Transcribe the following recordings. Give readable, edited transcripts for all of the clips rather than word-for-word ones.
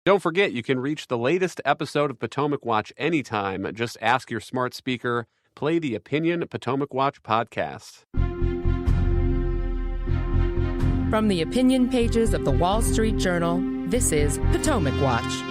Don't forget, you can reach the latest episode of Potomac Watch anytime. Just ask your smart speaker, play the Opinion Potomac Watch podcast. From the opinion pages of the Wall Street Journal, this is Potomac Watch.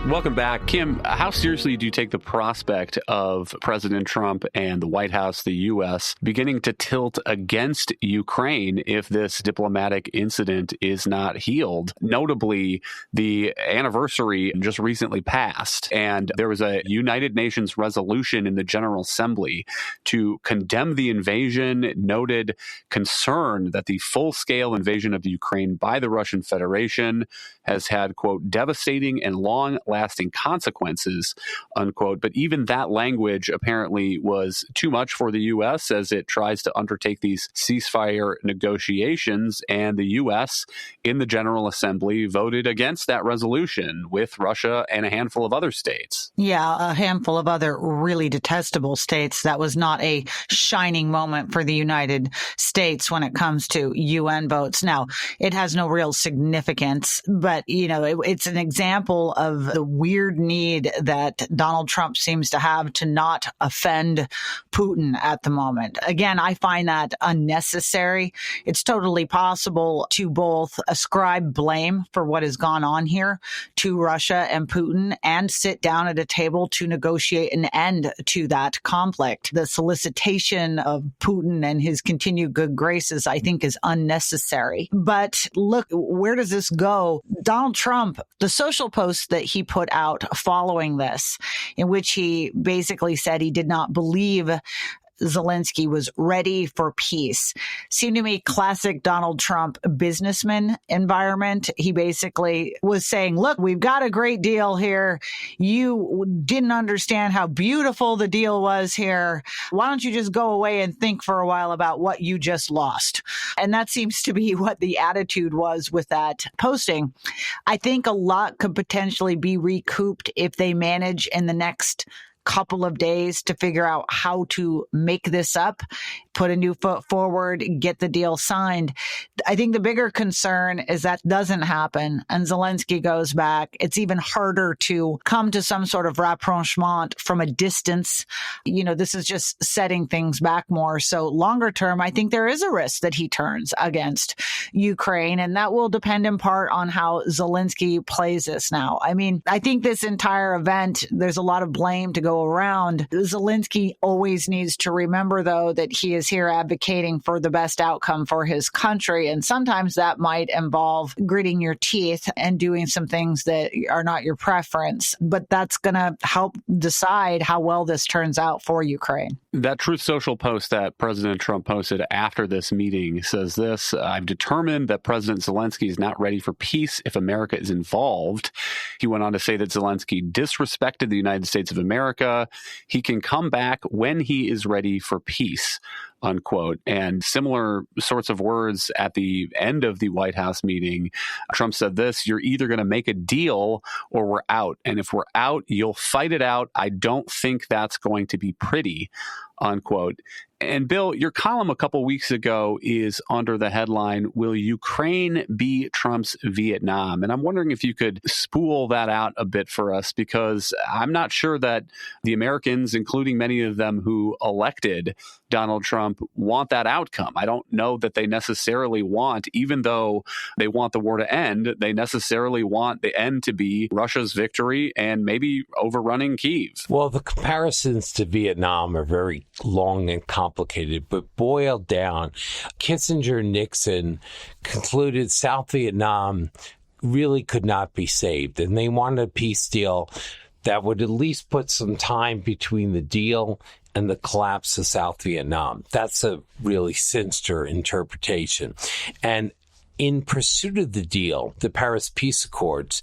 Welcome back. Kim, how seriously do you take the prospect of President Trump and the White House, the U.S., beginning to tilt against Ukraine if this diplomatic incident is not healed? Notably, the anniversary just recently passed, and there was a United Nations resolution in the General Assembly to condemn the invasion, noted concern that the full-scale invasion of Ukraine by the Russian Federation has had, quote, devastating and long-lasting consequences, unquote. But even that language apparently was too much for the U.S. as it tries to undertake these ceasefire negotiations. And the U.S. in the General Assembly voted against that resolution with Russia and a handful of other states. Yeah, a handful of other really detestable states. That was not a shining moment for the United States when it comes to UN votes. Now, it has no real significance, but, you know, it's an example of the weird need that Donald Trump seems to have to not offend Putin at the moment. Again, I find that unnecessary. It's totally possible to both ascribe blame for what has gone on here to Russia and Putin and sit down at a table to negotiate an end to that conflict. The solicitation of Putin and his continued good graces, I think, is unnecessary. But look, where does this go? Donald Trump, the social post that he put out following this, in which he basically said he did not believe Zelensky was ready for peace, seemed to me classic Donald Trump businessman environment. He basically was saying, look, we've got a great deal here. You didn't understand how beautiful the deal was here. Why don't you just go away and think for a while about what you just lost? And that seems to be what the attitude was with that posting. I think a lot could potentially be recouped if they manage in the next couple of days to figure out how to make this up, put a new foot forward, get the deal signed. I think the bigger concern is that doesn't happen and Zelensky goes back. It's even harder to come to some sort of rapprochement from a distance. You know, this is just setting things back more. So longer term, I think there is a risk that he turns against Ukraine, and that will depend in part on how Zelensky plays this now. I mean, I think this entire event, there's a lot of blame to go around. Zelensky always needs to remember, though, that he is here advocating for the best outcome for his country. And sometimes that might involve gritting your teeth and doing some things that are not your preference. But that's going to help decide how well this turns out for Ukraine. That Truth Social post that President Trump posted after this meeting says this: I've determined that President Zelensky is not ready for peace if America is involved. He went on to say that Zelensky disrespected the United States of America. He can come back when he is ready for peace, unquote. And similar sorts of words at the end of the White House meeting. Trump said this: you're either going to make a deal or we're out. And if we're out, you'll fight it out. I don't think that's going to be pretty, unquote. And Bill, your column a couple weeks ago is under the headline, Will Ukraine be Trump's Vietnam? And I'm wondering if you could spool that out a bit for us, because I'm not sure that the Americans, including many of them who elected Donald Trump, want that outcome. I don't know that they necessarily want, even though they want the war to end, they necessarily want the end to be Russia's victory and maybe overrunning Kyiv. Well, the comparisons to Vietnam are very long and complicated, but boiled down, Kissinger and Nixon concluded South Vietnam really could not be saved, and they wanted a peace deal that would at least put some time between the deal and the collapse of South Vietnam. That's a really sinister interpretation. And in pursuit of the deal, the Paris Peace Accords,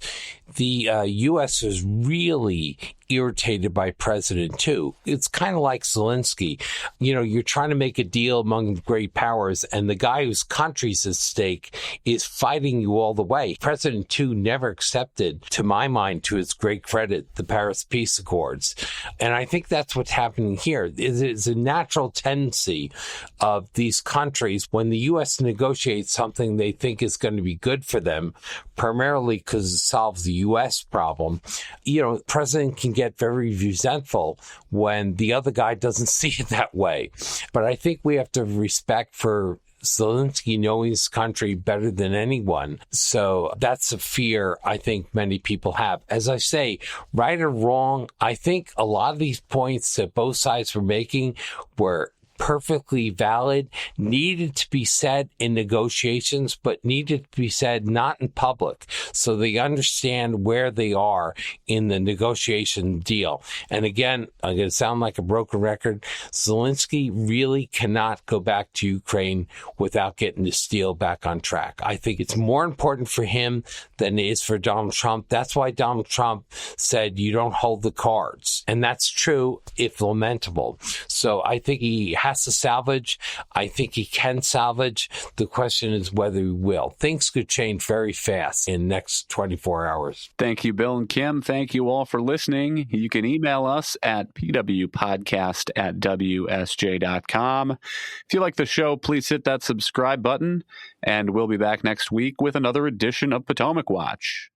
the U.S. was really irritated by President too. It's kind of like Zelensky. You know, you're trying to make a deal among great powers, and the guy whose country's at stake is fighting you all the way. President Tu never accepted, to my mind, to his great credit, the Paris Peace Accords. And I think that's what's happening here. It is a natural tendency of these countries when the U.S. negotiates something they think is going to be good for them, primarily because it solves the U.S. problem. You know, the president can get very resentful when the other guy doesn't see it that way. But I think we have to have respect for Zelensky knowing his country better than anyone. So that's a fear I think many people have. As I say, right or wrong, I think a lot of these points that both sides were making were perfectly valid, needed to be said in negotiations, but needed to be said not in public, so they understand where they are in the negotiation deal. And again, I'm going to sound like a broken record. Zelensky really cannot go back to Ukraine without getting this deal back on track. I think it's more important for him than it is for Donald Trump. That's why Donald Trump said you don't hold the cards. And that's true, if lamentable. So I think he has to salvage. I think he can salvage. The question is whether he will. Things could change very fast in the next 24 hours. Thank you, Bill and Kim. Thank you all for listening. You can email us at pwpodcast@wsj.com. If you like the show, please hit that subscribe button, and we'll be back next week with another edition of Potomac Watch.